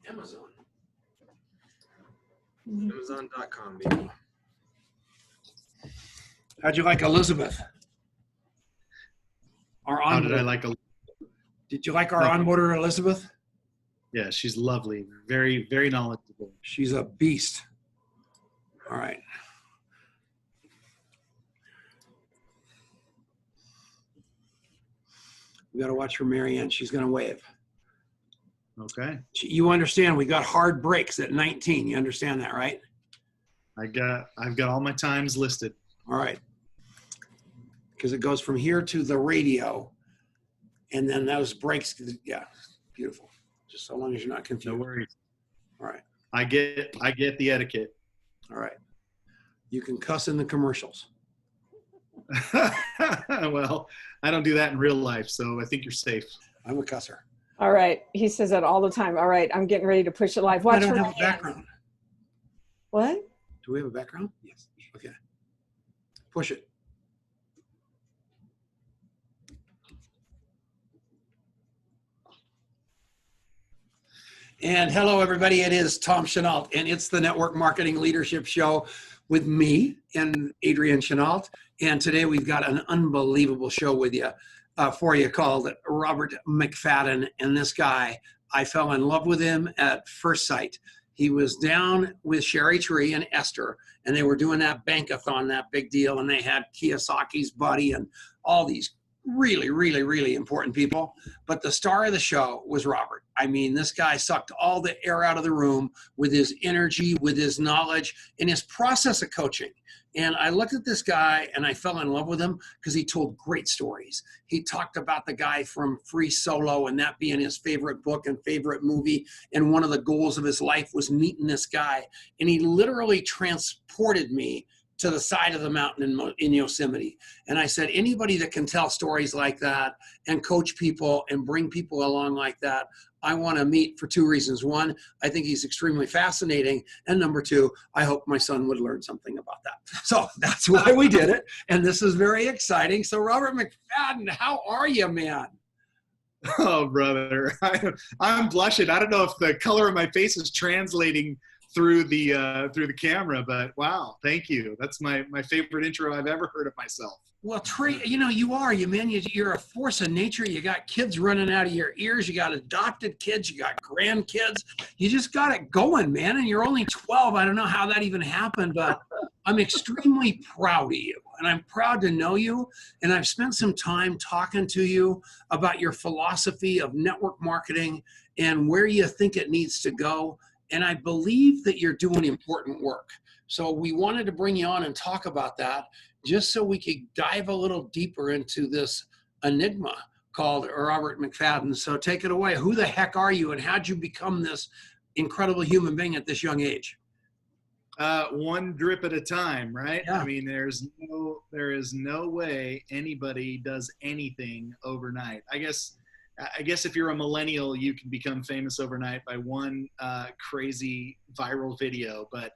Amazon. Amazon.com, baby. How'd you like Elizabeth? How did I like Elizabeth? Did you like our onboarder, Elizabeth? Yeah, she's lovely. Very, very knowledgeable. She's a beast. All right. We got to watch for Marianne. She's going to wave. Okay. You understand we got hard breaks at 19. You understand that, right? I've got all my times listed. All right. Because it goes from here to the radio. And then those breaks, yeah, beautiful. Just so long as you're not confused. No worries. All right. I get the etiquette. All right. You can cuss in the commercials. Well, I don't do that in real life, so I think you're safe. I'm a cusser. All right. He says that all the time. All right. I'm getting ready to push it live. Watch I don't for have a background. What? Do we have a background? Yes. Okay. Push it. And hello, everybody. It is Tom Chenault, and it's the Network Marketing Leadership Show with me and Adrienne Chenault. And today we've got an unbelievable show with you for you called Robert McFadden. And this guy, I fell in love with him at first sight. He was down with Sherry Tree and Esther, and they were doing that bankathon, that big deal. And they had Kiyosaki's buddy and all these really, really, really important people. But the star of the show was Robert. I mean, this guy sucked all the air out of the room with his energy, with his knowledge, and his process of coaching. And I looked at this guy and I fell in love with him because he told great stories. He talked about the guy from Free Solo and that being his favorite book and favorite movie. And one of the goals of his life was meeting this guy. And he literally transported me to the side of the mountain in Yosemite. And I said, anybody that can tell stories like that and coach people and bring people along like that, I want to meet for two reasons. One, I think he's extremely fascinating. And number two, I hope my son would learn something about that. So that's why we did it. And this is very exciting. So Robert McFadden, how are you, man? Oh, brother, I'm blushing. I don't know if the color of my face is translating through the camera, but wow, thank you. That's my favorite intro I've ever heard of myself. Well, Trey, you know, you're a force of nature. You got kids running out of your ears. You got adopted kids. You got grandkids. You just got it going, man. And you're only 12. I don't know how that even happened, but I'm extremely proud of you. And I'm proud to know you. And I've spent some time talking to you about your philosophy of network marketing and where you think it needs to go. And I believe that you're doing important work. So we wanted to bring you on and talk about that just so we could dive a little deeper into this enigma called Robert McFadden. So take it away. Who the heck are you and how'd you become this incredible human being at this young age? One drip at a time, right? Yeah. I mean, there is no way anybody does anything overnight. I guess if you're a millennial, you can become famous overnight by one crazy viral video. But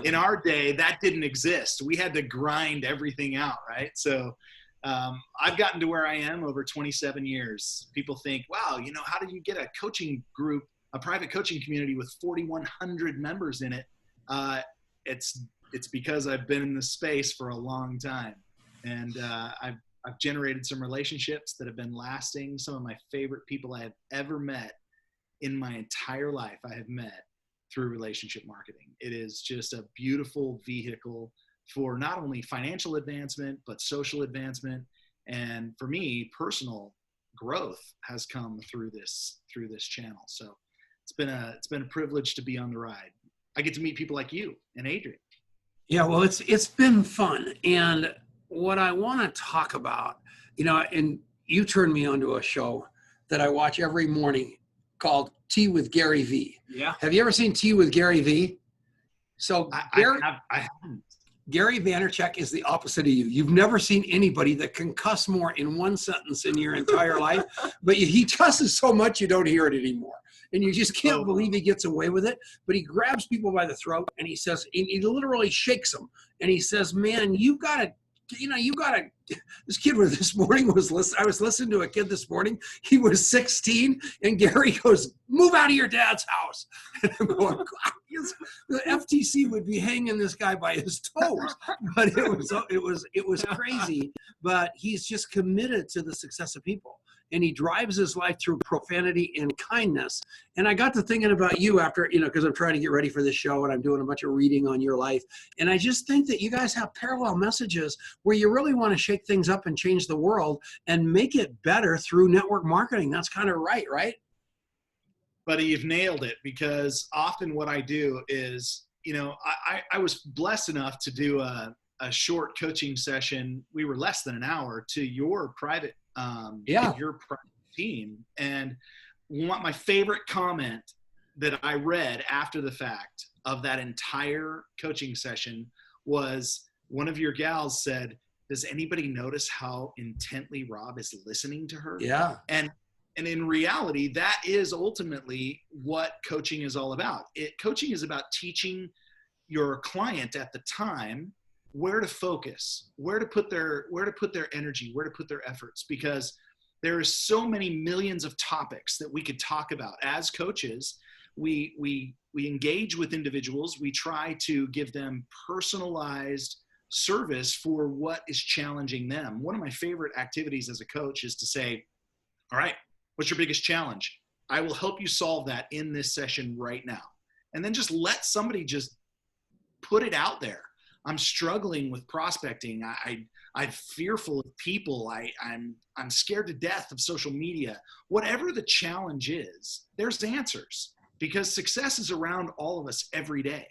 in our day, that didn't exist. We had to grind everything out, right? So I've gotten to where I am over 27 years. People think, wow, you know, how did you get a coaching group, a private coaching community with 4,100 members in it? It's because I've been in this space for a long time. And I've generated some relationships that have been lasting. Some of my favorite people I have ever met in my entire life, I have met through relationship marketing. It is just a beautiful vehicle for not only financial advancement, but social advancement. And for me, personal growth has come through this channel. So it's been a privilege to be on the ride. I get to meet people like you and Adrienne. Yeah, well, it's been fun. And what I want to talk about, you know, and you turned me onto a show that I watch every morning called Tea with Gary V. Yeah. Have you ever seen Tea with Gary V? So I haven't. Gary Vaynerchuk is the opposite of you. You've never seen anybody that can cuss more in one sentence in your entire life, but he cusses so much you don't hear it anymore. And you just can't believe he gets away with it. But he grabs people by the throat and he says, he literally shakes them. And he says, man, you've got to you gotta, this kid was this morning was listening. I was listening to a kid this morning. He was 16 and Gary goes, move out of your dad's house. And I'm going, God, the FTC would be hanging this guy by his toes, but it was crazy, but he's just committed to the success of people. And he drives his life through profanity and kindness. And I got to thinking about you after, because I'm trying to get ready for this show and I'm doing a bunch of reading on your life. And I just think that you guys have parallel messages where you really want to shake things up and change the world and make it better through network marketing. That's kind of right? Buddy, you've nailed it, because often what I do is, I was blessed enough to do a short coaching session. We were less than an hour to your private your private team. And my favorite comment that I read after the fact of that entire coaching session was one of your gals said, does anybody notice how intently Rob is listening to her? Yeah. And in reality, that is ultimately what coaching is all about. Coaching is about teaching your client at the time where to focus, where to put their energy, where to put their efforts, because there are so many millions of topics that we could talk about. As coaches, we engage with individuals. We try to give them personalized service for what is challenging them. One of my favorite activities as a coach is to say, all right, what's your biggest challenge? I will help you solve that in this session right now. And then just let somebody just put it out there. I'm struggling with prospecting. I'm fearful of people. I'm scared to death of social media. Whatever the challenge is, there's answers, because success is around all of us every day.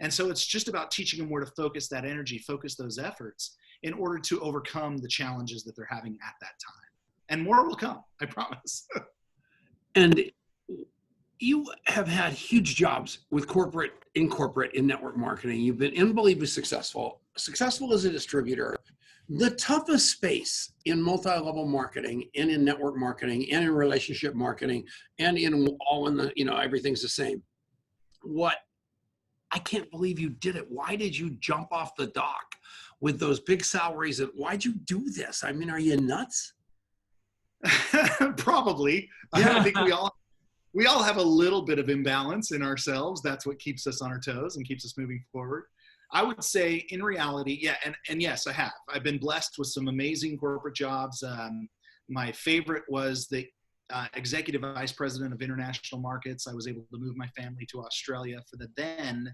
And so it's just about teaching them where to focus that energy, focus those efforts in order to overcome the challenges that they're having at that time. And more will come, I promise. And you have had huge jobs with corporate in network marketing. You've been unbelievably successful as a distributor. The toughest space in multi-level marketing and in network marketing and in relationship marketing and everything's the same. I can't believe you did it. Why did you jump off the dock with those big salaries? Why'd you do this? I mean, are you nuts? Probably. Yeah, I think we all have a little bit of imbalance in ourselves. That's what keeps us on our toes and keeps us moving forward. I would say in reality, yeah, and yes, I have. I've been blessed with some amazing corporate jobs. My favorite was the executive vice president of international markets. I was able to move my family to Australia for the then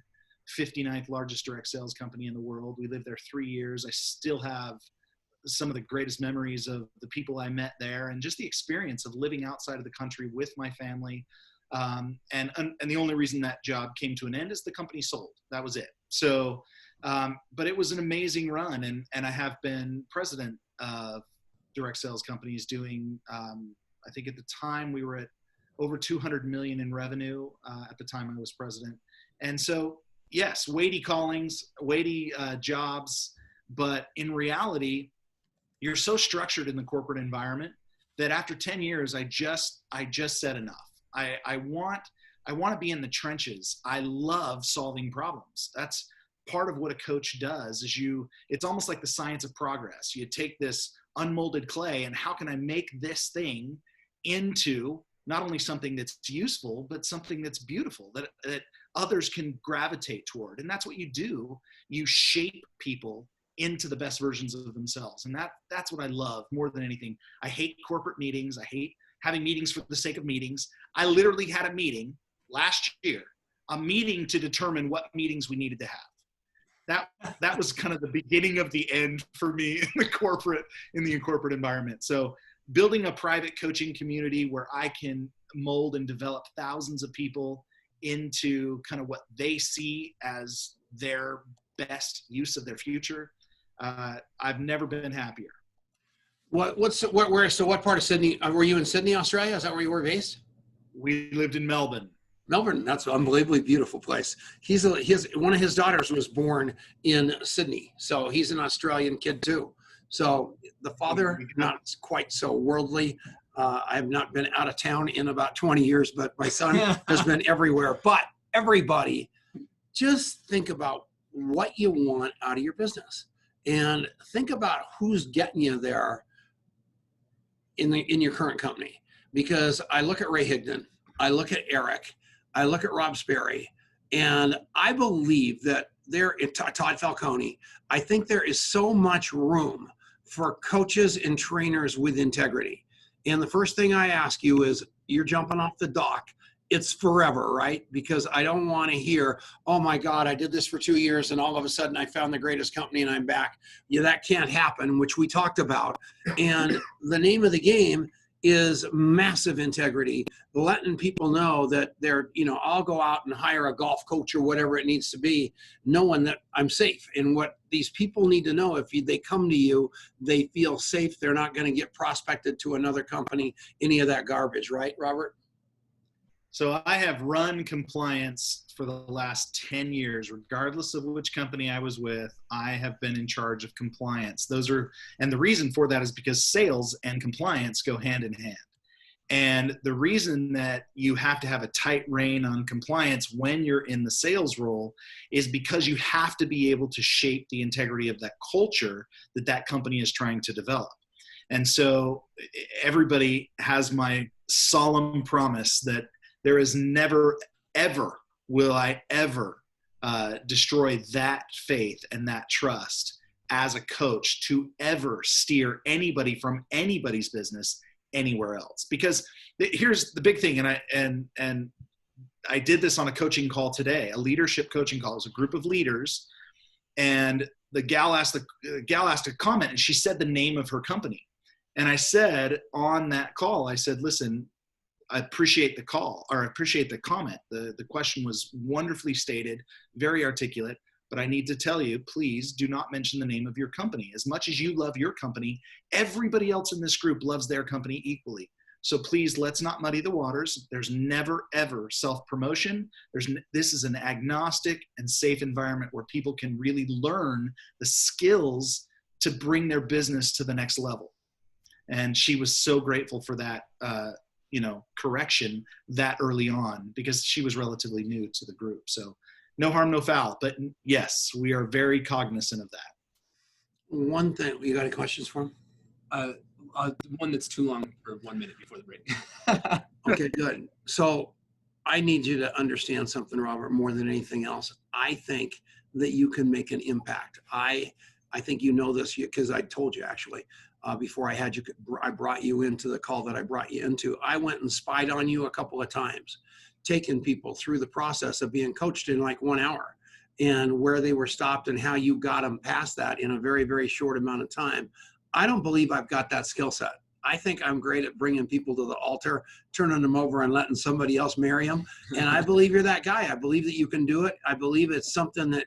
59th largest direct sales company in the world. We lived there 3 years. I still have some of the greatest memories of the people I met there, and just the experience of living outside of the country with my family. And the only reason that job came to an end is the company sold. That was it. So, but it was an amazing run. And I have been president of direct sales companies doing, I think at the time we were at over 200 million in revenue at the time I was president. And so, yes, weighty callings, weighty jobs, but in reality, you're so structured in the corporate environment that after 10 years, I just said enough. I want to be in the trenches. I love solving problems. That's part of what a coach does. It's almost like the science of progress. You take this unmolded clay and how can I make this thing into not only something that's useful, but something that's beautiful, that others can gravitate toward. And that's what you do. You shape people into the best versions of themselves. And that's what I love more than anything. I hate corporate meetings. I hate having meetings for the sake of meetings. I literally had a meeting last year, a meeting to determine what meetings we needed to have. That was kind of the beginning of the end for me in the corporate environment. So building a private coaching community where I can mold and develop thousands of people into kind of what they see as their best use of their future. I've never been happier. What part of Sydney, were you in Sydney, Australia? Is that where you were based? We lived in Melbourne. Melbourne, that's an unbelievably beautiful place. One of his daughters was born in Sydney. So he's an Australian kid too. So the father, not quite so worldly. I have not been out of town in about 20 years, but my son has been everywhere. But everybody, just think about what you want out of your business. and think about who's getting you there in your current company. Because I look at Ray Higdon, I look at Eric, I look at Rob Sperry, and I believe that Todd Falcone, I think there is so much room for coaches and trainers with integrity. And the first thing I ask you is, you're jumping off the dock. It's forever, right? Because I don't want to hear, oh my God, I did this for 2 years and all of a sudden I found the greatest company and I'm back. Yeah, that can't happen, which we talked about. And the name of the game is massive integrity, letting people know that they're, I'll go out and hire a golf coach or whatever it needs to be, knowing that I'm safe. And what these people need to know, if they come to you, they feel safe. They're not going to get prospected to another company, any of that garbage, right, Robert? So I have run compliance for the last 10 years, regardless of which company I was with. I have been in charge of compliance. And the reason for that is because sales and compliance go hand in hand. And the reason that you have to have a tight rein on compliance when you're in the sales role is because you have to be able to shape the integrity of that culture that company is trying to develop. And so everybody has my solemn promise that there is never, ever will I ever destroy that faith and that trust as a coach to ever steer anybody from anybody's business anywhere else. Because here's the big thing, and I did this on a coaching call today, a leadership coaching call. It was a group of leaders, and the gal asked a comment, and she said the name of her company. And I said on that call, I said, listen, I appreciate the call, or I appreciate the comment. The question was wonderfully stated, very articulate, but I need to tell you, please do not mention the name of your company. As much as you love your company, everybody else in this group loves their company equally. So please, let's not muddy the waters. There's never, ever self-promotion. This is an agnostic and safe environment where people can really learn the skills to bring their business to the next level. And she was so grateful for that, correction that early on, because she was relatively new to the group. So no harm, no foul. But yes, we are very cognizant of that. One thing, you got any questions for him? One that's too long for 1 minute before the break. Okay, good. So I need you to understand something, Robert, more than anything else. I think that you can make an impact. I think you know this because I told you actually. Before I had you, I brought you into the call that I brought you into. I went and spied on you a couple of times, taking people through the process of being coached in like 1 hour and where they were stopped and how you got them past that in a very, very short amount of time. I don't believe I've got that skill set. I think I'm great at bringing people to the altar, turning them over and letting somebody else marry them. And I believe you're that guy. I believe that you can do it. I believe it's something that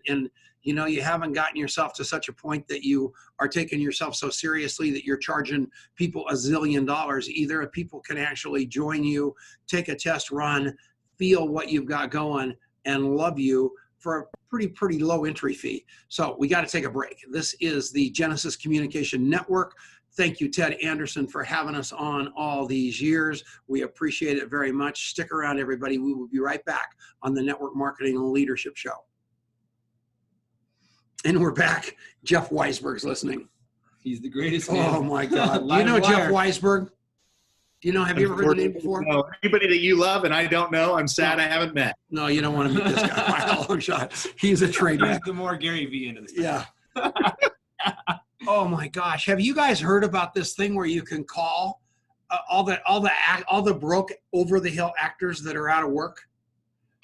you haven't gotten yourself to such a point that you are taking yourself so seriously that you're charging people $1 zillion. Either people can actually join you, take a test run, feel what you've got going, and love you for a pretty low entry fee. So we got to take a break. This is the Genesis Communication Network. Thank you, Ted Anderson, for having us on all these years. We appreciate it very much. Stick around, everybody. We will be right back on the Network Marketing and Leadership Show. And we're back. Jeff Weisberg's listening. He's the greatest man. Oh my God. Do you know Jeff Weisberg? Do you know, have you ever heard the name before? No, anybody that you love and I don't know, I'm sad I haven't met. No, you don't want to meet this guy by a long shot. He's a train He's wreck. the more Gary Vee into this. Yeah. Oh my gosh. Have you guys heard about this thing where you can call all the broke over the hill actors that are out of work?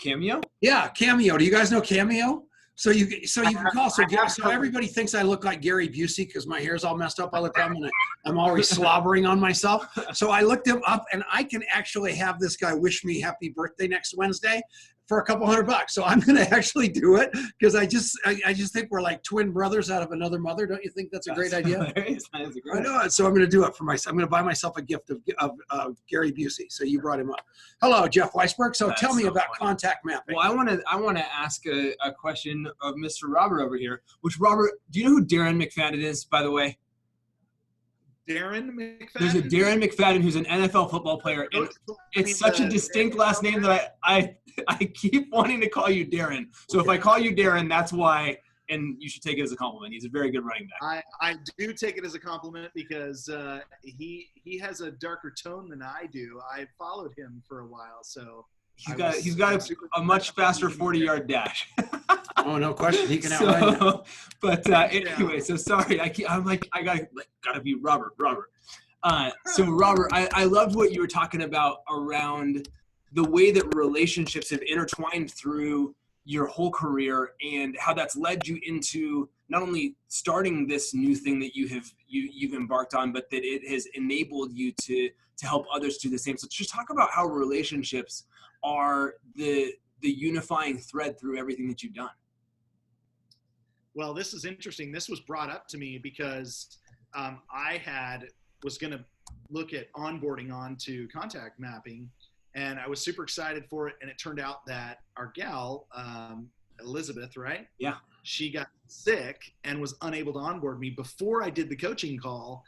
Cameo? Yeah, Cameo. Do you guys know Cameo? So you can call. So everybody thinks I look like Gary Busey because my hair's all messed up all the time and I'm always slobbering on myself. So I looked him up and I can actually have this guy wish me happy birthday next Wednesday for a couple $100. So I'm going to actually do it because I just think we're like twin brothers out of another mother. Don't you think that's a great idea? I know. So I'm going to do it for myself. I'm going to buy myself a gift of Gary Busey. So you brought him up. Hello, Jeff Weisberg. So tell me about contact mapping. Well, I want to ask a question of Mr. Robert over here. Which Robert, do you know who Darren McFadden is, by the way? Darren McFadden? There's a Darren McFadden who's an NFL football player. And it's such a distinct last name that I keep wanting to call you Darren. So if I call you Darren, that's why and you should take it as a compliment. He's a very good running back. I do take it as a compliment because he has a darker tone than I do. I followed him for a while, so he's got a much faster 40-yard dash. Oh, no question. He can outrun you. But anyway, so sorry. I'm like, I gotta be Robert. So Robert, I loved what you were talking about around the way that relationships have intertwined through your whole career and how that's led you into not only starting this new thing that you've embarked on, but that it has enabled you to help others do the same. So just talk about how relationships are the unifying thread through everything that you've done. Well, this is interesting. This was brought up to me because I was going to look at onboarding onto contact mapping, and I was super excited for it. And it turned out that our gal, Elizabeth, right? Yeah. She got sick and was unable to onboard me before I did the coaching call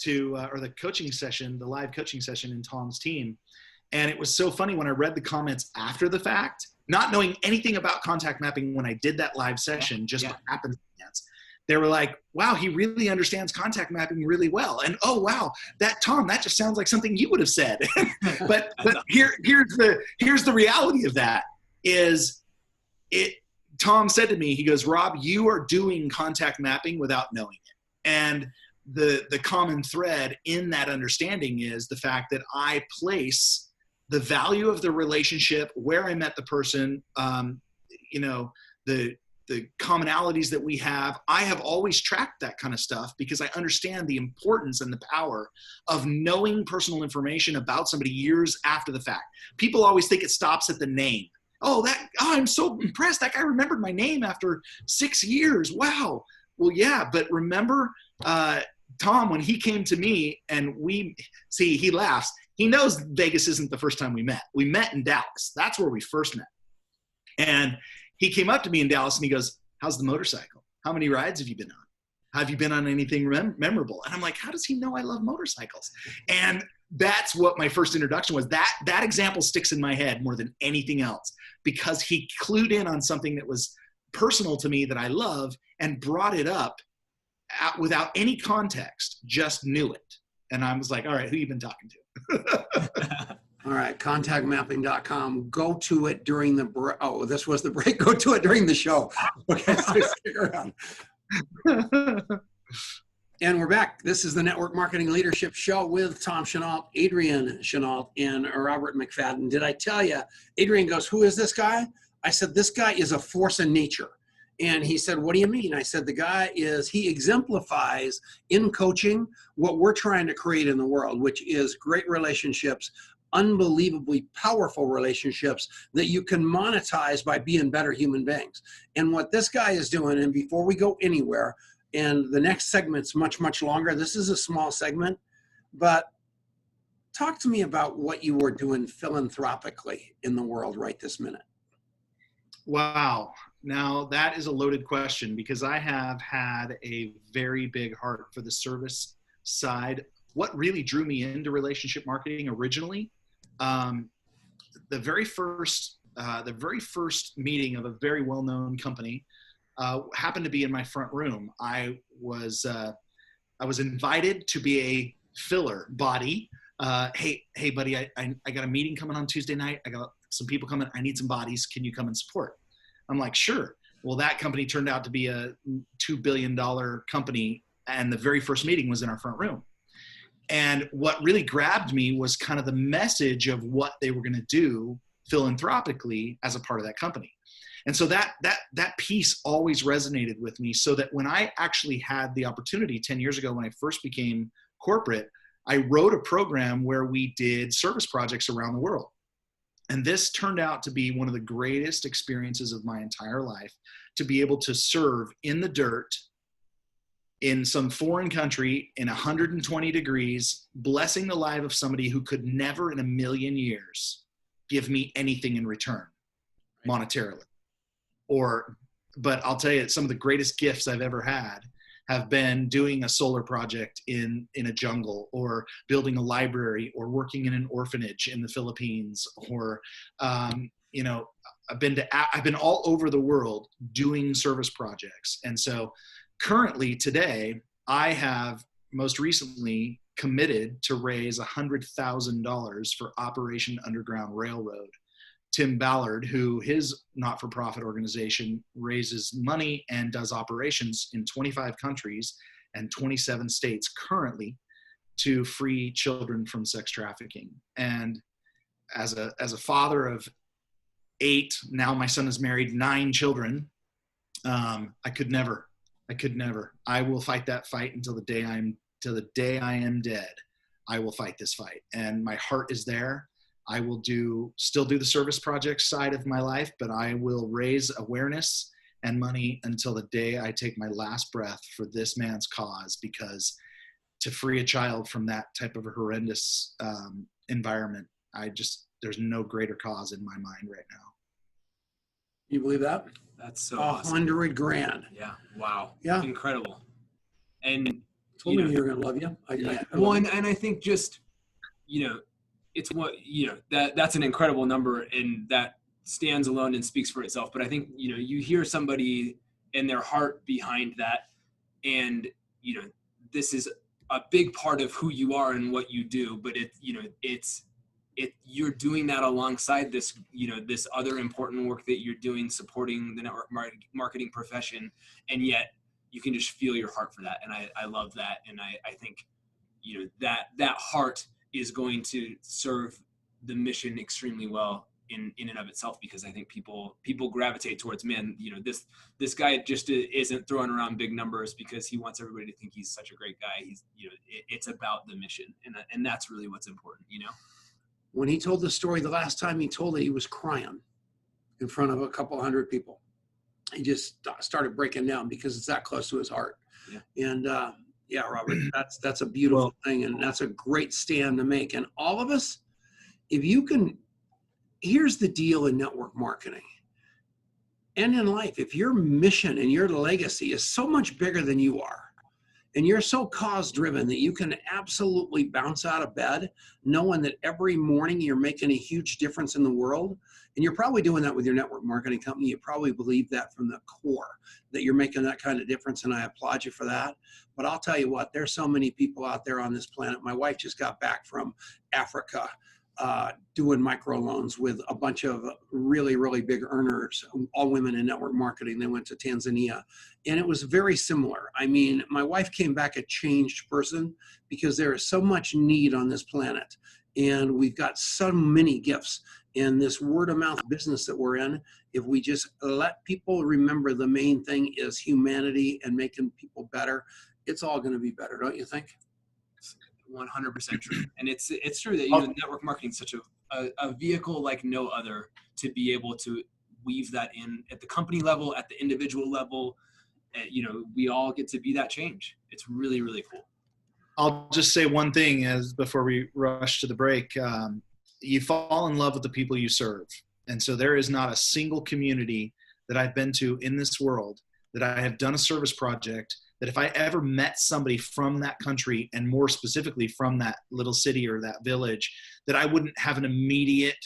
or the coaching session, the live coaching session in Tom's team. And it was so funny when I read the comments after the fact, not knowing anything about contact mapping when I did that live session, just by happenstance. They were like, wow, he really understands contact mapping really well. And oh, wow, that just sounds like something you would have said. but here's the reality of that is Tom said to me, he goes, Rob, you are doing contact mapping without knowing it. And the common thread in that understanding is the fact that I place the value of the relationship, where I met the person, the commonalities that we have. I have always tracked that kind of stuff because I understand the importance and the power of knowing personal information about somebody years after the fact. People always think it stops at the name. I'm so impressed. That guy remembered my name after 6 years. Wow. Well, yeah, but remember, Tom, when he came to me and he laughs. He knows Vegas isn't the first time we met. We met in Dallas. That's where we first met. And he came up to me in Dallas and he goes, how's the motorcycle? How many rides have you been on? Have you been on anything memorable? And I'm like, how does he know I love motorcycles? And that's what my first introduction was. That example sticks in my head more than anything else because he clued in on something that was personal to me that I love and brought it up without any context, just knew it. And I was like, all right, who you been talking to? All right, contactmapping.com. Go to it during the break. Oh, this was the break. Go to it during the show. Okay, so stick around. And we're back. This is the Network Marketing Leadership Show with Tom Chenault, Adrian Chenault, and Robert McFadden. Did I tell you? Adrian goes, who is this guy? I said, this guy is a force in nature. And he said, what do you mean? I said, the guy he exemplifies in coaching what we're trying to create in the world, which is great relationships, unbelievably powerful relationships that you can monetize by being better human beings. And what this guy is doing, and before we go anywhere, and the next segment's much, much longer. This is a small segment, but talk to me about what you were doing philanthropically in the world right this minute. Wow. Now that is a loaded question because I have had a very big heart for the service side. What really drew me into relationship marketing originally, the very first meeting of a very well-known company happened to be in my front room. I was invited to be a filler body. Hey, buddy, I got a meeting coming on Tuesday night. I got some people coming. I need some bodies. Can you come and support? I'm like, sure. Well, that company turned out to be a $2 billion company, and the very first meeting was in our front room. And what really grabbed me was kind of the message of what they were going to do philanthropically as a part of that company. And so that piece always resonated with me, so that when I actually had the opportunity 10 years ago when I first became corporate, I wrote a program where we did service projects around the world. And this turned out to be one of the greatest experiences of my entire life, to be able to serve in the dirt in some foreign country in 120 degrees, blessing the life of somebody who could never in a million years give me anything in return monetarily. But I'll tell you, some of the greatest gifts I've ever had have been doing a solar project in a jungle, or building a library, or working in an orphanage in the Philippines, or I've been all over the world doing service projects. And so currently today, I have most recently committed to raise $100,000 for Operation Underground Railroad. Tim Ballard, who his not-for-profit organization raises money and does operations in 25 countries and 27 states currently to free children from sex trafficking. And as a father of 8, now my son is married, 9 children, I could never. I will fight that fight until the day I am dead. I will fight this fight, and my heart is there. I will still do the service project side of my life, but I will raise awareness and money until the day I take my last breath for this man's cause, because to free a child from that type of a horrendous environment, there's no greater cause in my mind right now. You believe that? That's so awesome. $100,000. Yeah. Wow. Yeah. Incredible. And Told me you're going to love you. Well, and I think just, it's what, that's an incredible number, and that stands alone and speaks for itself. But I think, you hear somebody and their heart behind that, and, this is a big part of who you are and what you do, but you're doing that alongside this, this other important work that you're doing, supporting the network marketing profession. And yet you can just feel your heart for that. And I love that. And I think, that heart is going to serve the mission extremely well in and of itself, because I think people gravitate towards, man, this guy just isn't throwing around big numbers because he wants everybody to think he's such a great guy. He's, it's about the mission. And that's really what's important, When he told the story the last time he told it, he was crying in front of a couple hundred people. He just started breaking down because it's that close to his heart. Yeah. And Robert, that's a beautiful thing, and that's a great stand to make. And all of us, if you can, here's the deal in network marketing and in life. If your mission and your legacy is so much bigger than you are, and you're so cause driven that you can absolutely bounce out of bed knowing that every morning you're making a huge difference in the world, and you're probably doing that with your network marketing company. You probably believe that from the core, that you're making that kind of difference, and I applaud you for that. But I'll tell you what, there's so many people out there on this planet. My wife just got back from Africa, doing microloans with a bunch of really, really big earners, all women in network marketing. They went to Tanzania, and it was very similar. I mean, my wife came back a changed person, because there is so much need on this planet, and we've got so many gifts in this word of mouth business that we're in. If we just let people remember the main thing is humanity and making people better, it's all going to be better, don't you think? 100% true. And it's true that network marketing is such a vehicle like no other to be able to weave that in at the company level, at the individual level. We all get to be that change. It's really, really cool. I'll just say one thing before we rush to the break. You fall in love with the people you serve. And so there is not a single community that I've been to in this world that I have done a service project that if I ever met somebody from that country, and more specifically from that little city or that village, that I wouldn't have an immediate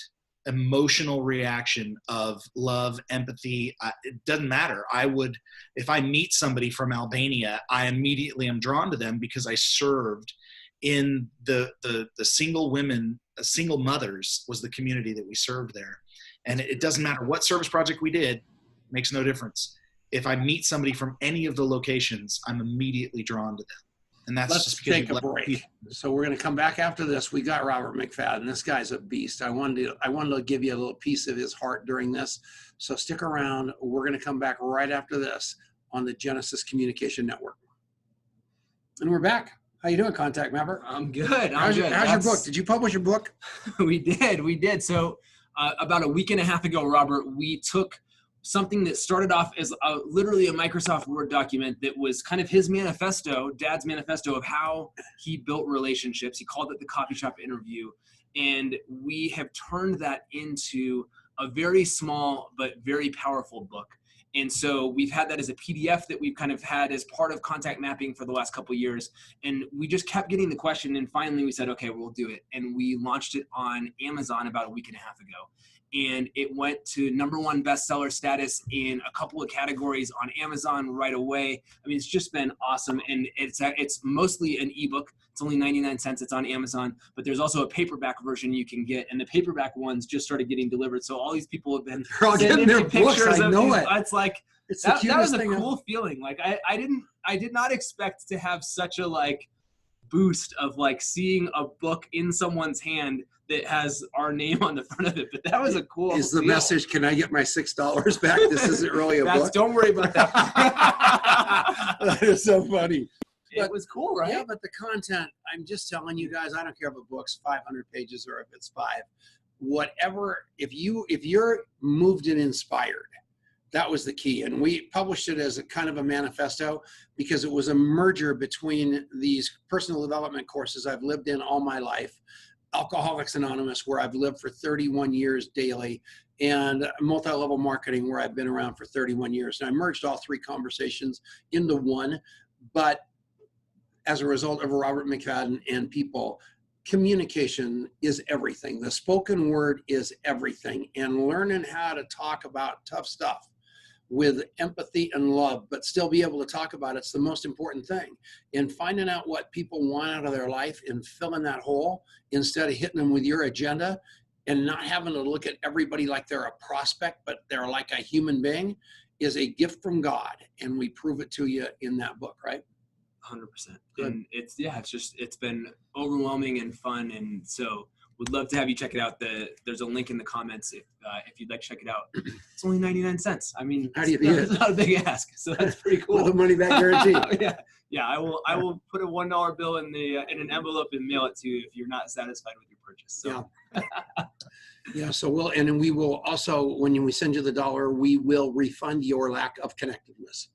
emotional reaction of love, empathy. It doesn't matter. If I meet somebody from Albania, I immediately am drawn to them because I served in the single women, single mothers was the community that we served there. And it doesn't matter what service project we did, makes no difference. If I meet somebody from any of the locations, I'm immediately drawn to them. And that's Let's just because take a break. So we're going to come back after this. We got Robert McFadden. This guy's a beast. I wanted to give you a little piece of his heart during this. So stick around. We're going to come back right after this on the Genesis Communication Network. And we're back. How you doing, Contact Member? I'm good. How's your book? Did you publish your book? We did. So about a week and a half ago, Robert, we took something that started off as literally a Microsoft Word document that was kind of his manifesto, Dad's manifesto of how he built relationships. He called it the Coffee Shop Interview. And we have turned that into a very small but very powerful book. And so we've had that as a PDF that we've kind of had as part of contact mapping for the last couple of years. And we just kept getting the question. And finally we said, okay, we'll do it. And we launched it on Amazon about a week and a half ago. and it went to #1 bestseller status in a couple of categories on Amazon right away. I mean, it's just been awesome, and it's mostly an ebook. It's only 99 cents. It's on Amazon, but there's also a paperback version you can get, and the paperback ones just started getting delivered. So all these people have been They're all getting their books. I know it. It's like It's the that was cutest a thing. cool feeling. Like I did not expect to have such a like boost of like seeing a book in someone's hand that has our name on the front of it, but that was a cool Is the feel. message, can I get my $6 back? This isn't really a book. Don't worry about that. That is so funny. It was cool, right? Yeah, but the content, I'm just telling you guys, I don't care if a book's 500 pages or if it's 5. Whatever, if you're moved and inspired, that was the key. And we published it as a kind of a manifesto because it was a merger between these personal development courses I've lived in all my life, Alcoholics Anonymous, where I've lived for 31 years daily, and multi-level marketing, where I've been around for 31 years. And I merged all 3 conversations into one, but as a result of Robert McFadden and people, communication is everything. The spoken word is everything, and learning how to talk about tough stuff with empathy and love, but still be able to talk about it's the most important thing. And finding out what people want out of their life and filling that hole instead of hitting them with your agenda, and not having to look at everybody like they're a prospect, but they're like a human being, is a gift from God. And we prove it to you in that book, right? 100%. And it's been overwhelming and fun. And so would love to have you check it out. There's a link in the comments if you'd like to check it out. It's only 99 cents. I mean, How do you beat it? It's not a big ask, so that's pretty cool. With a money back guarantee. Yeah. I will put a $1 bill in an envelope and mail it to you if you're not satisfied with your purchase. So. Yeah. Yeah. So we will also, when we send you the $1, we will refund your lack of connectiveness.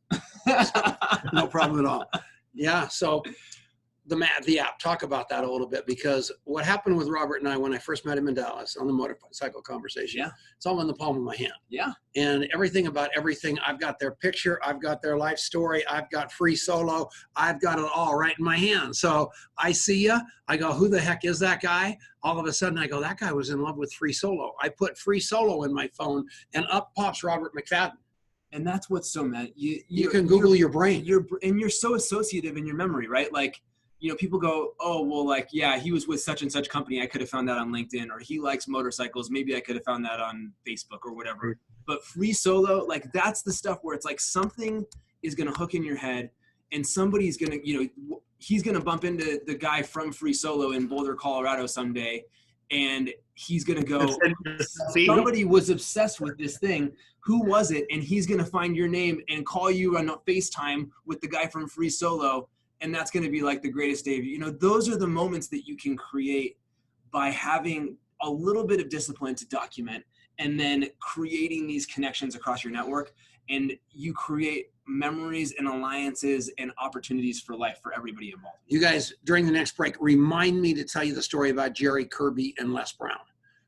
So, no problem at all. Yeah. So the app, talk about that a little bit, because what happened with Robert and I when I first met him in Dallas on the motorcycle conversation, it's all in the palm of my hand. Yeah. And everything about everything, I've got their picture, I've got their life story, I've got free solo, I've got it all right in my hand. So I see you, I go, who the heck is that guy? All of a sudden I go, that guy was in love with free solo. I put free solo in my phone and up pops Robert McFadden. And that's what's so mad. You can Google your brain. You're so associative in your memory, right? Like, people go, oh, well, like, yeah, he was with such and such company. I could have found that on LinkedIn, or he likes motorcycles. Maybe I could have found that on Facebook or whatever. But free solo, like, that's the stuff where it's like something is going to hook in your head, and somebody's going to, he's going to bump into the guy from free solo in Boulder, Colorado someday. And he's going to go, somebody was obsessed with this thing. Who was it? And he's going to find your name and call you on a FaceTime with the guy from free solo. And that's going to be like the greatest day of those are the moments that you can create by having a little bit of discipline to document, and then creating these connections across your network. And you create memories and alliances and opportunities for life for everybody involved. You guys, during the next break, remind me to tell you the story about Jerry Kirby and Les Brown,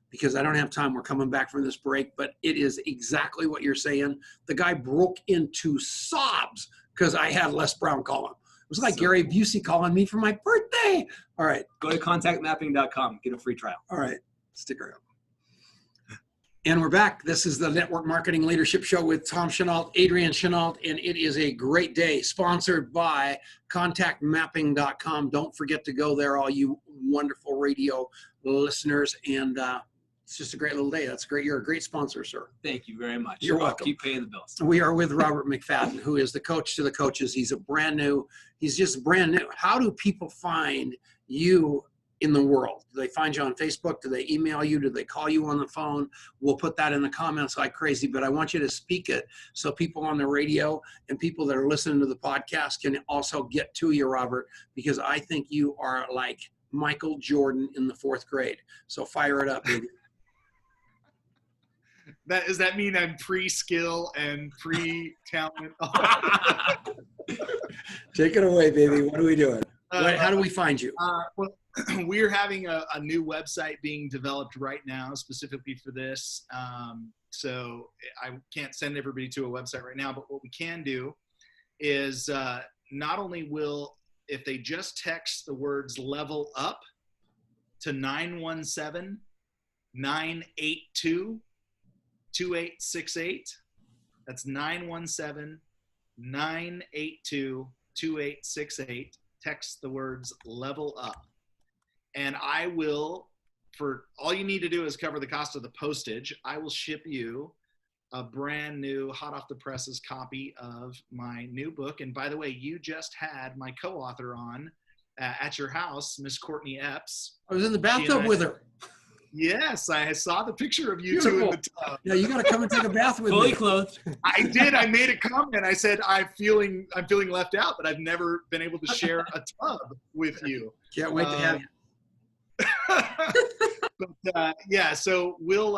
because I don't have time. We're coming back from this break, but it is exactly what you're saying. The guy broke into sobs because I had Les Brown call him. It was like Gary Busey calling me for my birthday. All right. Go to contactmapping.com. Get a free trial. All right. Stick around. And we're back. This is the Network Marketing Leadership Show with Tom Chenault, Adrian Chenault, and it is a great day, sponsored by contactmapping.com. Don't forget to go there, all you wonderful radio listeners. And it's just a great little day. That's great. You're a great sponsor, sir. Thank you very much. You're welcome. Keep paying the bills. We are with Robert McFadden, who is the coach to the coaches. He's just brand new. How do people find you in the world? Do they find you on Facebook? Do they email you? Do they call you on the phone? We'll put that in the comments like crazy, but I want you to speak it so people on the radio and people that are listening to the podcast can also get to you, Robert, because I think you are like Michael Jordan in the 4th grade. So fire it up, baby. Does that mean I'm pre-skill and pre-talent? Take it away, baby. What are we doing? How do we find you? Well, we're having a new website being developed right now specifically for this. So I can't send everybody to a website right now, but what we can do is not only will, if they just text the words level up to 917-982, 2868. That's 917-982-2868. Text the words level up. And I will, for all you need to do is cover the cost of the postage, I will ship you a brand new, hot off the presses copy of my new book. And by the way, you just had my co-author on at your house, Miss Courtney Epps. I was in the bathtub with her. Yes, I saw the picture of you Beautiful. two in the tub. Yeah, you got to come and take a bath with Fully me. clothed. I did. I made a comment. I said, I'm feeling left out, but I've never been able to share a tub with you. Can't wait to have you. But yeah, so we'll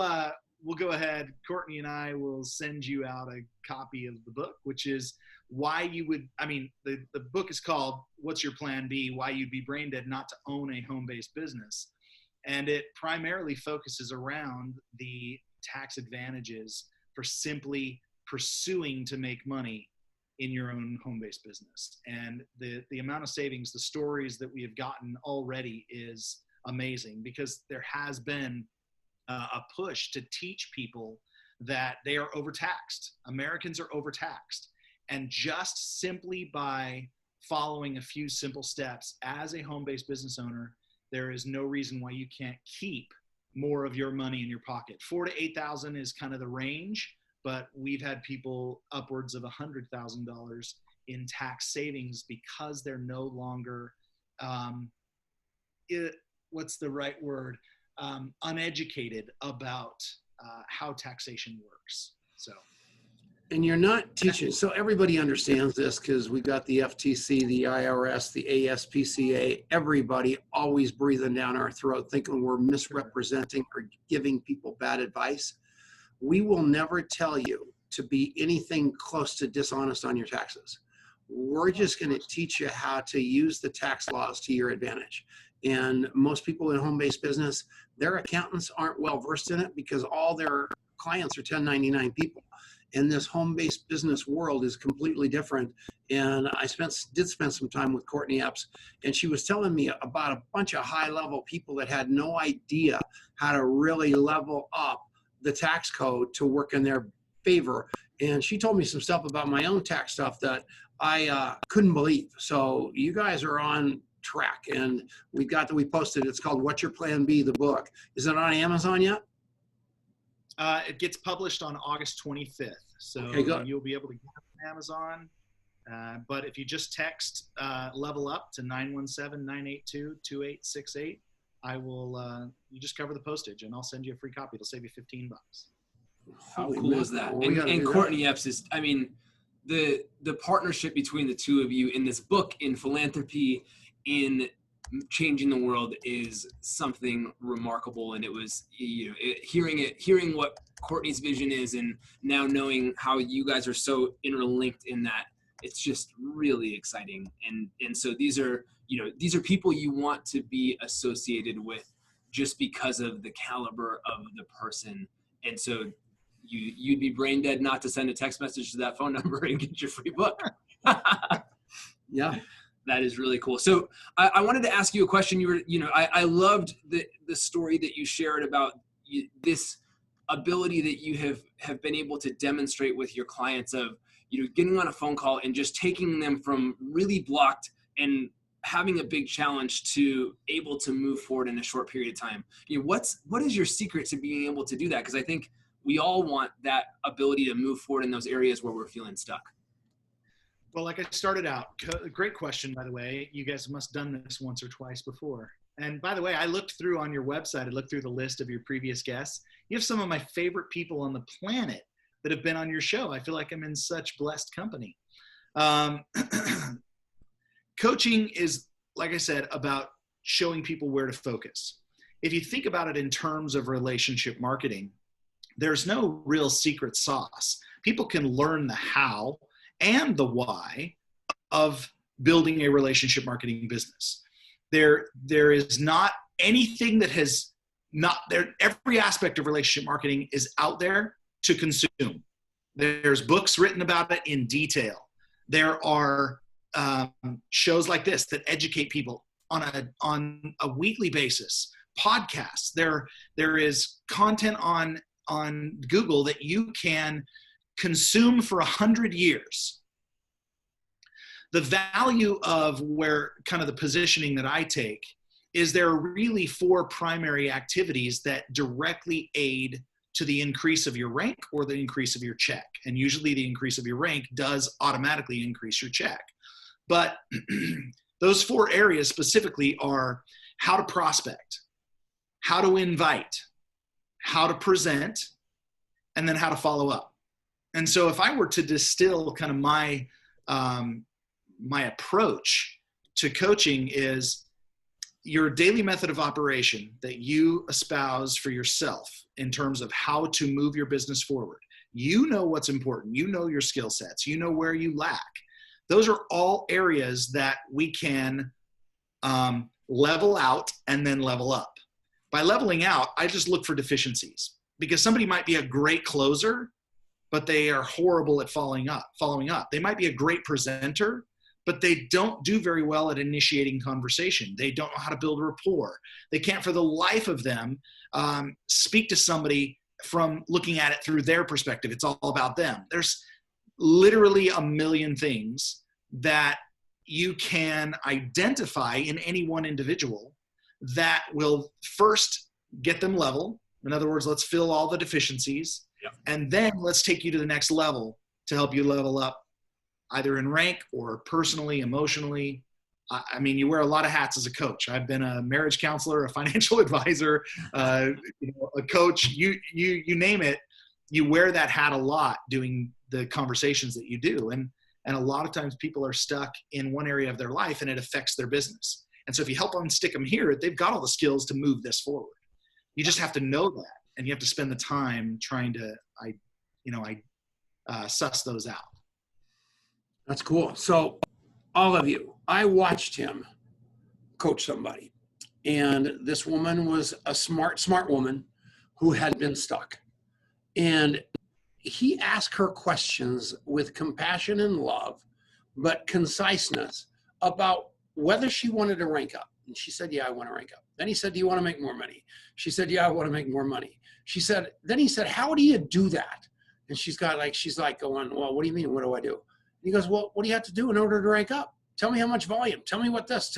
go ahead. Courtney and I will send you out a copy of the book, which is why you would, the book is called What's Your Plan B? Why You'd Be Brain Dead Not to Own a Home-Based Business. And it primarily focuses around the tax advantages for simply pursuing to make money in your own home-based business. And the amount of savings, the stories that we have gotten already is amazing, because there has been a push to teach people that they are overtaxed. Americans are overtaxed. And just simply by following a few simple steps as a home-based business owner, there is no reason why you can't keep more of your money in your pocket. $4,000 to $8,000 is kind of the range, but we've had people upwards of $100,000 in tax savings because they're no longer, what's the right word? Uneducated about how taxation works. So. And you're not teaching, so everybody understands this because we got the FTC, the IRS, the ASPCA, everybody always breathing down our throat thinking we're misrepresenting or giving people bad advice. We will never tell you to be anything close to dishonest on your taxes. We're just going to teach you how to use the tax laws to your advantage. And most people in home-based business, their accountants aren't well versed in it because all their clients are 1099 people. And this home-based business world is completely different. And I did spend some time with Courtney Epps, and she was telling me about a bunch of high-level people that had no idea how to really level up the tax code to work in their favor. And she told me some stuff about my own tax stuff that I couldn't believe. So you guys are on track, and we posted. It's called What's Your Plan B, the book. Is it on Amazon yet? It gets published on August 25th. So okay, you'll be able to get it on Amazon. But if you just text level up to 917-982-2868, I will, you just cover the postage and I'll send you a free copy. It'll save you $15. How cool is that? And Courtney Epps is, the partnership between the two of you in this book, in philanthropy, in changing the world, is something remarkable. And it was, hearing what Courtney's vision is, and now knowing how you guys are so interlinked in that, it's just really exciting. And so these are people you want to be associated with just because of the caliber of the person. And so you'd be brain dead not to send a text message to that phone number and get your free book. Yeah. That is really cool. So I wanted to ask you a question. I loved the story that you shared about this ability that you have been able to demonstrate with your clients of, getting on a phone call and just taking them from really blocked and having a big challenge to able to move forward in a short period of time. What is your secret to being able to do that? Because I think we all want that ability to move forward in those areas where we're feeling stuck. Well, like I started out, great question, by the way. You guys must have done this once or twice before. And by the way, I looked through on your website, I looked through the list of your previous guests. You have some of my favorite people on the planet that have been on your show. I feel like I'm in such blessed company. Coaching is, like I said, about showing people where to focus. If you think about it in terms of relationship marketing, there's no real secret sauce. People can learn the how and the why of building a relationship marketing business. There is not anything that has not there. Every aspect of relationship marketing is out there to consume. There's books written about it in detail. There are shows like this that educate people on a weekly basis. Podcasts. There is content on on Google that you can consume for 100 years. The value of where kind of the positioning that I take is there are really 4 primary activities that directly aid to the increase of your rank or the increase of your check. And usually the increase of your rank does automatically increase your check. But those 4 areas specifically are how to prospect, how to invite, how to present, and then how to follow up. And so if I were to distill kind of my approach to coaching is your daily method of operation that you espouse for yourself in terms of how to move your business forward. You know what's important. You know your skill sets. You know where you lack. Those are all areas that we can level out and then level up. By leveling out, I just look for deficiencies because somebody might be a great closer, but they are horrible at following up. They might be a great presenter, but they don't do very well at initiating conversation. They don't know how to build rapport. They can't for the life of them speak to somebody from looking at it through their perspective. It's all about them. There's literally a million things that you can identify in any one individual that will first get them level. In other words, let's fill all the deficiencies. Yep. And then let's take you to the next level to help you level up either in rank or personally, emotionally. I mean, you wear a lot of hats as a coach. I've been a marriage counselor, a financial advisor, a coach, you name it. You wear that hat a lot doing the conversations that you do. And a lot of times people are stuck in one area of their life and it affects their business. And so if you help them stick them here, they've got all the skills to move this forward. You just have to know that. And you have to spend the time trying to, suss those out. That's cool. So all of you, I watched him coach somebody. And this woman was a smart woman who had been stuck. And he asked her questions with compassion and love, but conciseness about whether she wanted to rank up. And she said, yeah, I want to rank up. Then he said, do you want to make more money? She said, yeah, I want to make more money. Then he said, how do you do that? And she's like going, well, what do you mean? What do I do? And he goes, well, what do you have to do in order to rank up? Tell me how much volume. Tell me what this.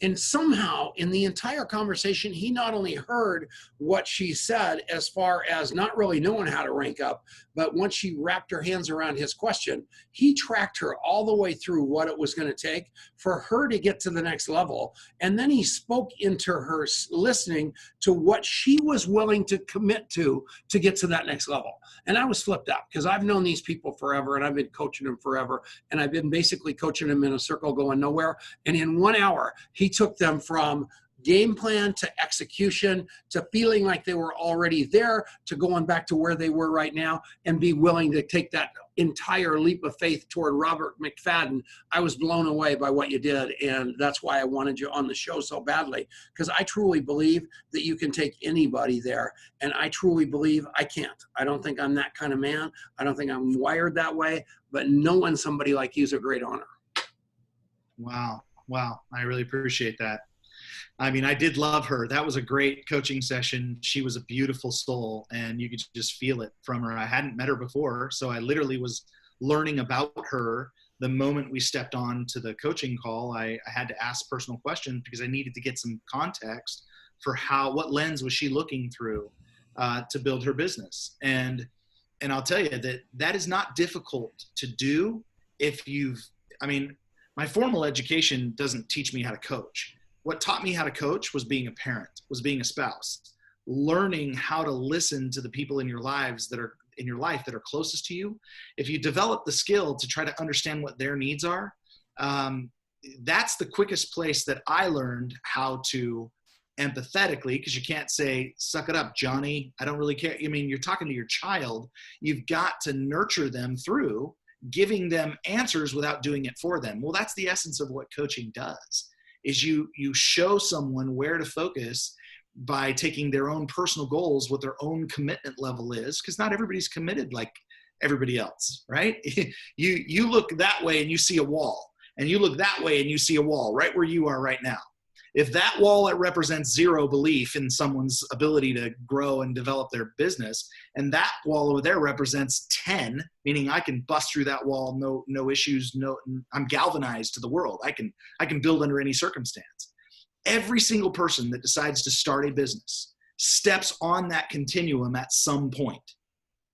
And somehow in the entire conversation, he not only heard what she said as far as not really knowing how to rank up, but once she wrapped her hands around his question, he tracked her all the way through what it was going to take for her to get to the next level. And then he spoke into her listening to what she was willing to commit to get to that next level. And I was flipped out because I've known these people forever and I've been coaching them forever. And I've been basically coaching them in a circle going nowhere. And in 1 hour, he took them from game plan to execution to feeling like they were already there to going back to where they were right now and be willing to take that entire leap of faith toward Robert McFadden. I was blown away by what you did. And that's why I wanted you on the show so badly, because I truly believe that you can take anybody there. And I truly believe I can't. I don't think I'm that kind of man. I don't think I'm wired that way, but knowing somebody like you is a great honor. Wow. I really appreciate that. I mean, I did love her. That was a great coaching session. She was a beautiful soul and you could just feel it from her. I hadn't met her before, so I literally was learning about her the moment we stepped on to the coaching call. I had to ask personal questions because I needed to get some context for what lens was she looking through to build her business. And I'll tell you that is not difficult to do my formal education doesn't teach me how to coach. What taught me how to coach was being a parent, was being a spouse, learning how to listen to the people in your life that are closest to you. If you develop the skill to try to understand what their needs are, that's the quickest place that I learned how to empathetically, because you can't say, suck it up, Johnny, I don't really care. I mean, you're talking to your child. You've got to nurture them through giving them answers without doing it for them. Well, that's the essence of what coaching does, is you show someone where to focus by taking their own personal goals, what their own commitment level is, because not everybody's committed like everybody else, right? You look that way and you see a wall, and you look that way and you see a wall right where you are right now. If that wall represents zero belief in someone's ability to grow and develop their business, and that wall over there represents 10, meaning I can bust through that wall, no issues, I'm galvanized to the world. I can build under any circumstance. Every single person that decides to start a business steps on that continuum at some point.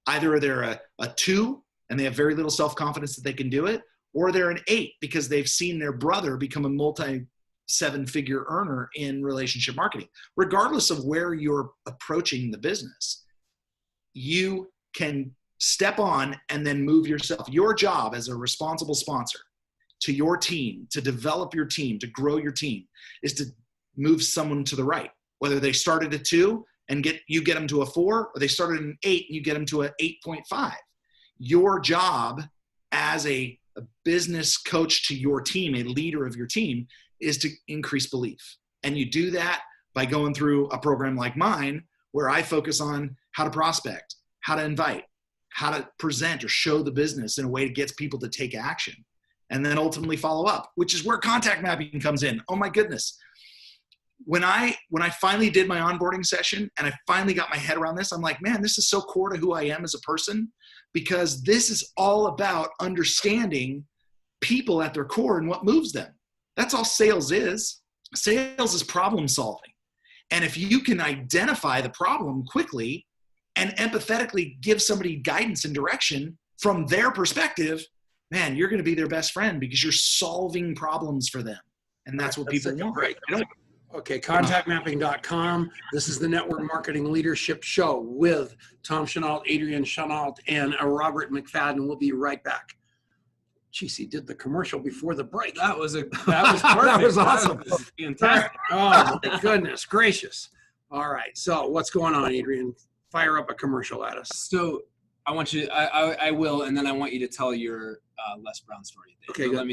Either they're a 2 and they have very little self-confidence that they can do it, or they're an 8 because they've seen their brother become a multi-7-figure earner in relationship marketing. Regardless of where you're approaching the business, you can step on and then move yourself. Your job as a responsible sponsor to your team, to develop your team, to grow your team, is to move someone to the right. Whether they started at 2 and get them to a 4, or they started at an 8 and you get them to an 8.5. Your job as a business coach to your team, a leader of your team, is to increase belief. And you do that by going through a program like mine, where I focus on how to prospect, how to invite, how to present or show the business in a way that gets people to take action, and then ultimately follow up, which is where contact mapping comes in. Oh my goodness. When I finally did my onboarding session and I finally got my head around this, I'm like, man, this is so core to who I am as a person, because this is all about understanding people at their core and what moves them. That's all sales is. Sales is problem solving. And if you can identify the problem quickly and empathetically give somebody guidance and direction from their perspective, man, you're going to be their best friend because you're solving problems for them. And that's what people want. Right. Okay, contactmapping.com. This is the Network Marketing Leadership Show with Tom Chenault, Adrian Chenault, and Robert McFadden. We'll be right back. Geez, he did the commercial before the break. That was perfect. That was awesome. That was fantastic. Oh, my goodness gracious. All right, so what's going on, Adrian? Fire up a commercial at us. So I want you, I will, and then I want you to tell your Les Brown story. Okay, so good. let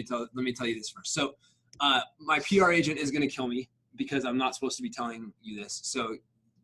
me tell you this first. So my PR agent is going to kill me because I'm not supposed to be telling you this. So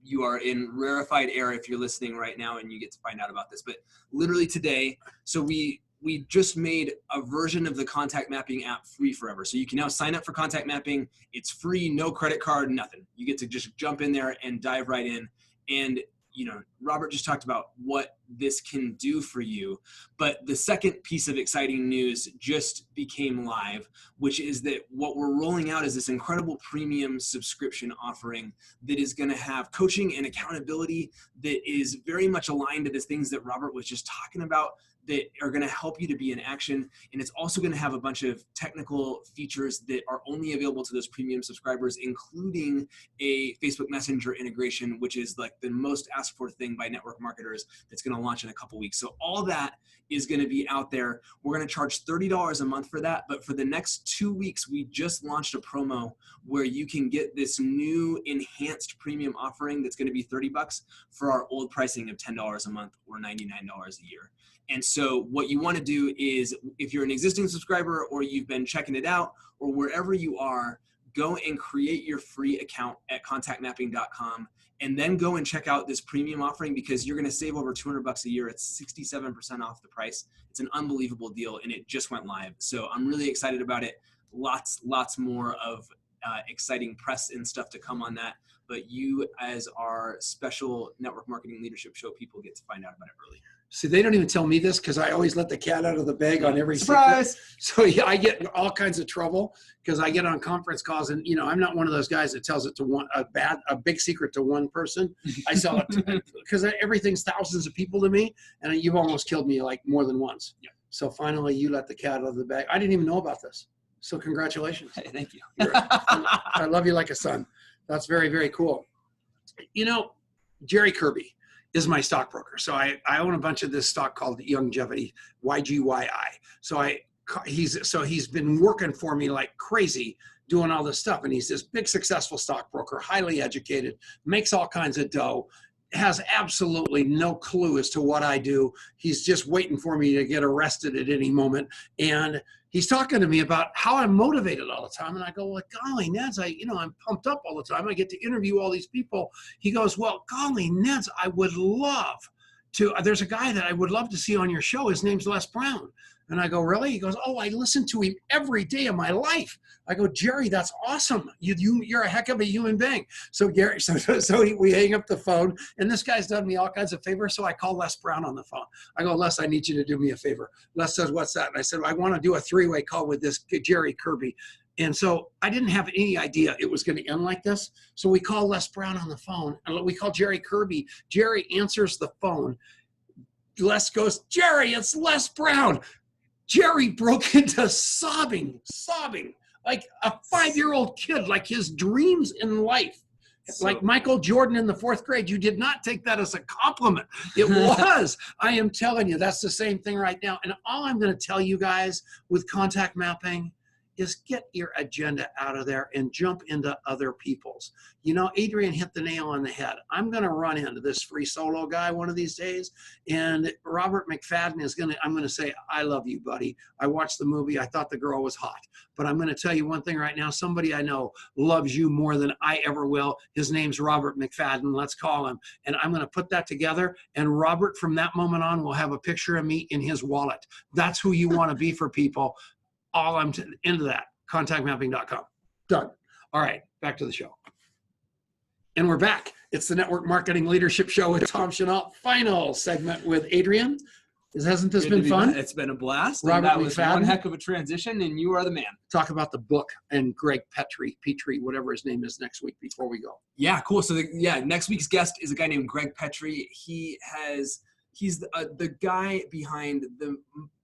you are in rarefied air if you're listening right now and you get to find out about this. But literally today, so we just made a version of the contact mapping app free forever. So you can now sign up for contact mapping. It's free, no credit card, nothing. You get to just jump in there and dive right in. And you know, Robert just talked about what this can do for you. But the second piece of exciting news just became live, which is that what we're rolling out is this incredible premium subscription offering that is going to have coaching and accountability that is very much aligned to the things that Robert was just talking about, that are going to help you to be in action. And it's also going to have a bunch of technical features that are only available to those premium subscribers, including a Facebook Messenger integration, which is like the most asked for thing by network marketers, that's going to launch in a couple weeks. So all that is going to be out there. We're going to charge $30 a month for that. But for the next 2 weeks, we just launched a promo where you can get this new enhanced premium offering that's going to be $30 for our old pricing of $10 a month or $99 a year. And so what you want to do is, if you're an existing subscriber or you've been checking it out or wherever you are, go and create your free account at contactmapping.com and then go and check out this premium offering, because you're going to save over $200 a year. It's 67% off the price. It's an unbelievable deal, and it just went live. So I'm really excited about it. Lots more of exciting press and stuff to come on that. But you, as our special network marketing leadership show people, get to find out about it early. See, they don't even tell me this because I always let the cat out of the bag on every Surprise. secret. So yeah, I get in all kinds of trouble because I get on conference calls, and I'm not one of those guys that tells it to a big secret to one person. I sell it because everything's thousands of people to me, and you've almost killed me like more than once. Yeah. So finally, you let the cat out of the bag. I didn't even know about this. So congratulations. Hey, thank you. I love you like a son. That's very, very cool. Jerry Kirby is my stockbroker. So I own a bunch of this stock called Youngevity, YGYI. So he's been working for me like crazy doing all this stuff. And he's this big, successful stockbroker, highly educated, makes all kinds of dough, has absolutely no clue as to what I do. He's just waiting for me to get arrested at any moment. And he's talking to me about how I'm motivated all the time. And I go, well, golly, Neds, I'm pumped up all the time. I get to interview all these people. He goes, well, golly, Neds, I would love there's a guy that I would love to see on your show. His name's Les Brown. And I go, really? He goes, oh, I listen to him every day of my life. I go, Jerry, that's awesome. You're a heck of a human being. So Gary, we hang up the phone, and this guy's done me all kinds of favors. So I call Les Brown on the phone. I go, Les, I need you to do me a favor. Les says, what's that? And I said, well, I want to do a 3-way call with this Jerry Kirby. And so I didn't have any idea it was going to end like this. So we call Les Brown on the phone, and we call Jerry Kirby. Jerry answers the phone. Les goes, Jerry, it's Les Brown. Jerry broke into sobbing, like a 5-year-old kid, like his dreams in life. Like Michael Jordan in the 4th grade. You did not take that as a compliment. It was. I am telling you, that's the same thing right now. And all I'm going to tell you guys with contact mapping is get your agenda out of there and jump into other people's. You know, Adrian hit the nail on the head. I'm going to run into this free solo guy one of these days, and Robert McFadden is I'm going to say, I love you, buddy. I watched the movie. I thought the girl was hot. But I'm going to tell you one thing right now. Somebody I know loves you more than I ever will. His name's Robert McFadden. Let's call him. And I'm going to put that together, and Robert, from that moment on, will have a picture of me in his wallet. That's who you want to be for people. All I'm into that. Contactmapping.com. Done. All right, back to the show. And we're back. It's the Network Marketing Leadership Show with Tom Chenault. Final segment with Adrian. Hasn't this been fun? It's been a blast. Robert That was McFadden. one heck of a transition, and you are the man. Talk about the book and Greg Petrie, whatever his name is, next week before we go. Yeah, cool. So next week's guest is a guy named Greg Petrie. He's the guy behind the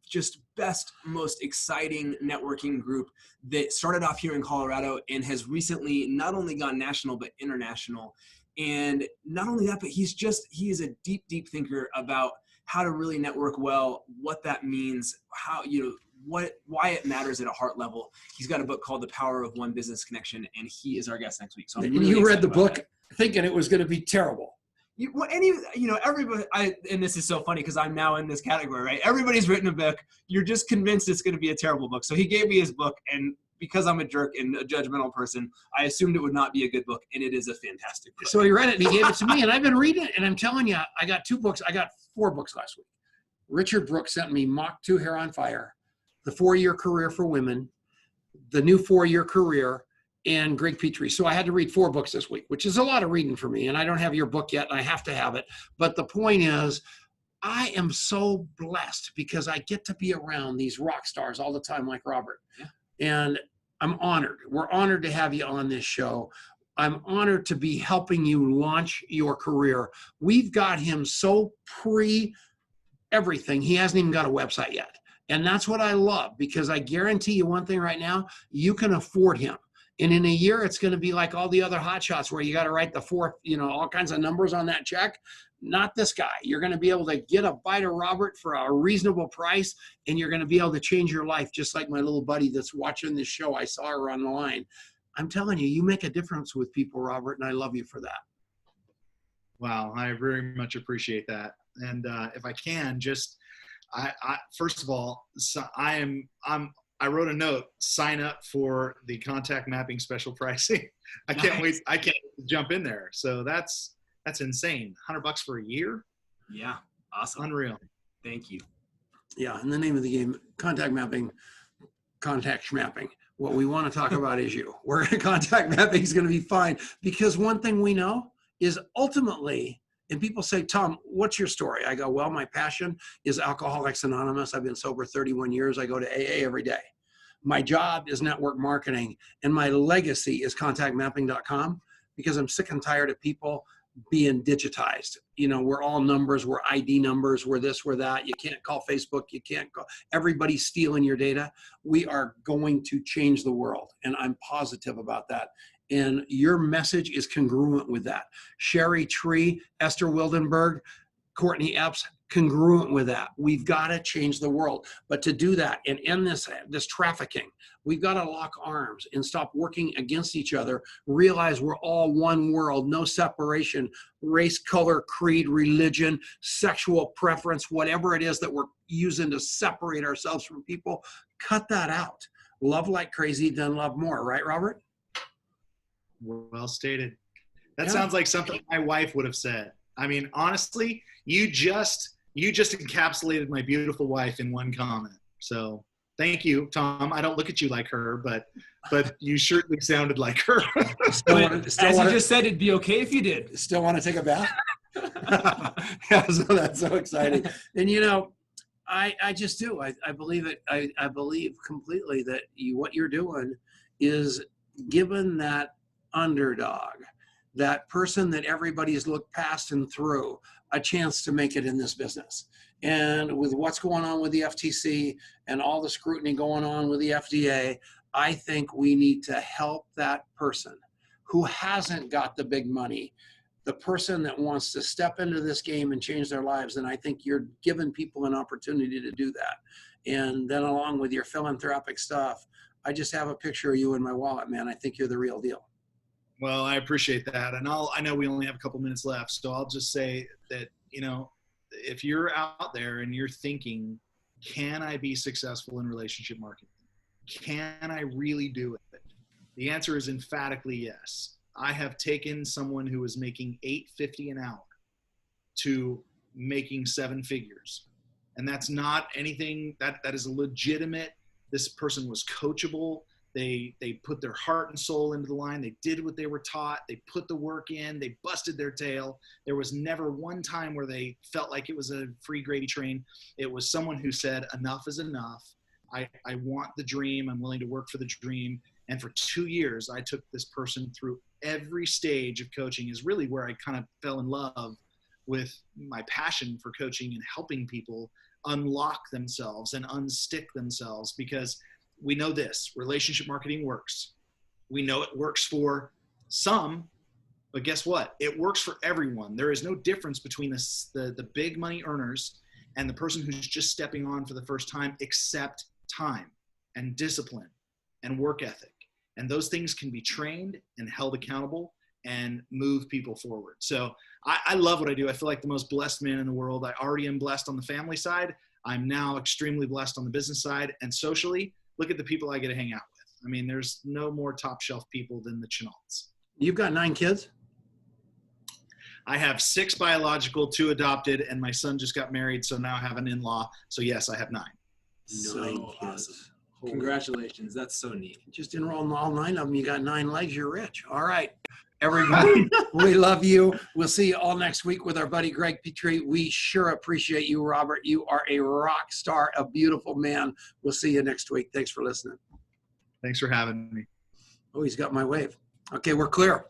just best, most exciting networking group that started off here in Colorado and has recently not only gone national, but international. And not only that, but he is a deep, deep thinker about how to really network well, what that means, how, why it matters at a heart level. He's got a book called The Power of One Business Connection, and he is our guest next week. So I'm really you read the book that. Thinking it was going to be terrible. Everybody, and this is so funny because I'm now in this category, right? Everybody's written a book. You're just convinced it's going to be a terrible book. So he gave me his book, and because I'm a jerk and a judgmental person, I assumed it would not be a good book, and it is a fantastic book. So he read it, and he gave it to me, and I've been reading it, and I'm telling you, I got 2 books. I got 4 books last week. Richard Brooke sent me Mach 2 Hair on Fire, The 4-Year Career for Women, The New 4-Year Career, and Greg Petrie. So I had to read 4 books this week, which is a lot of reading for me. And I don't have your book yet, and I have to have it. But the point is, I am so blessed because I get to be around these rock stars all the time, like Robert. Yeah. And I'm honored. We're honored to have you on this show. I'm honored to be helping you launch your career. We've got him so everything. He hasn't even got a website yet. And that's what I love, because I guarantee you one thing right now, you can afford him. And in a year, it's going to be like all the other hotshots where you got to write the 4, all kinds of numbers on that check. Not this guy. You're going to be able to get a bite of Robert for a reasonable price, and you're going to be able to change your life, just like my little buddy that's watching this show. I saw her on the line. I'm telling you, you make a difference with people, Robert, and I love you for that. Wow, I very much appreciate that. And if I can, I first of all, so I wrote a note, sign up for the contact mapping special pricing. I can't wait. I can't jump in there. So that's insane. $100 for a year. Yeah. Awesome. Unreal. Thank you. Yeah. And the name of the game, contact mapping, contact schmapping. What we want to talk about is you. Where contact mapping is going to be fine, because one thing we know is ultimately, and people say, Tom, what's your story? I go, well, my passion is Alcoholics Anonymous. I've been sober 31 years. I go to AA every day. My job is network marketing, and my legacy is contactmapping.com, because I'm sick and tired of people being digitized. We're all numbers, we're ID numbers, we're this, we're that. You can't call Facebook, you can't call, everybody's stealing your data. We are going to change the world, and I'm positive about that. And your message is congruent with that. Sherry Tree, Esther Wildenberg, Courtney Epps, congruent with that. We've got to change the world. But to do that and end this trafficking, we've got to lock arms and stop working against each other. Realize we're all one world, no separation, race, color, creed, religion, sexual preference, whatever it is that we're using to separate ourselves from people. Cut that out. Love like crazy, then love more. Right, Robert? Well stated. That Yeah. sounds like something my wife would have said. I mean, honestly, you just encapsulated my beautiful wife in one comment. So thank you, Tom. I don't look at you like her, but you certainly sounded like her. As you just said, it'd be okay if you did. Still want to take a bath? Yeah, so that's so exciting. And you know, I just do. I believe it. I believe completely that what you're doing is giving that underdog, that person that everybody's looked past and through, a chance to make it in this business. And with what's going on with the FTC and all the scrutiny going on with the FDA, I think we need to help that person who hasn't got the big money, the person that wants to step into this game and change their lives. And I think you're giving people an opportunity to do that. And then along with your philanthropic stuff, I just have a picture of you in my wallet, man. I think you're the real deal. Well, I appreciate that. And I know we only have a couple minutes left, so I'll just say that, you know, if you're out there and you're thinking, can I be successful in relationship marketing? Can I really do it? The answer is emphatically yes. I have taken someone who was making $8.50 an hour to making 7 figures. And that's not anything that is legitimate. This person was coachable. They put their heart and soul into the line. They did what they were taught. They put the work in. They busted their tail. There was never one time where they felt like it was a free gravy train. It was someone who said, enough is enough. I want the dream. I'm willing to work for the dream. And for 2 years, I took this person through every stage of coaching. Is really where I kind of fell in love with my passion for coaching and helping people unlock themselves and unstick themselves, because we know this, relationship marketing works. We know it works for some, but guess what? It works for everyone. There is no difference between the big money earners and the person who's just stepping on for the first time, except time and discipline and work ethic. And those things can be trained and held accountable and move people forward. So I love what I do. I feel like the most blessed man in the world. I already am blessed on the family side. I'm now extremely blessed on the business side, and socially, look at the people I get to hang out with. I mean, there's no more top shelf people than the Chenaults. You've got 9 kids? I have 6 biological, 2 adopted, and my son just got married, so now I have an in-law. So yes, I have 9. So awesome. Congratulations. That's so neat. Just enroll in all 9 of them. You got 9 legs, you're rich. All right, everybody, we love you. We'll see you all next week with our buddy Greg Petrie. We sure appreciate you, Robert. You are a rock star, a beautiful man. We'll see you next week. Thanks for listening. Thanks for having me. Oh, he's got my wave. Okay, we're clear.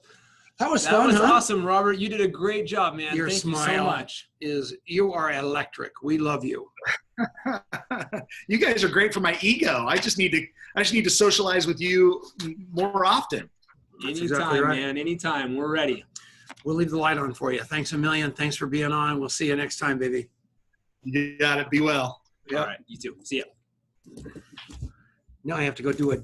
That was That fun, was huh? awesome, Robert. You did a great job, man. Your Thank you so smile much. you are electric. We love you. You guys are great for my ego. I just need to socialize with you more often. That's Anytime, exactly right. man. Anytime. We're ready. We'll leave the light on for you. Thanks a million. Thanks for being on. We'll see you next time, baby. You got it. Be well. Yep. All right. You too. See ya. Now I have to go do a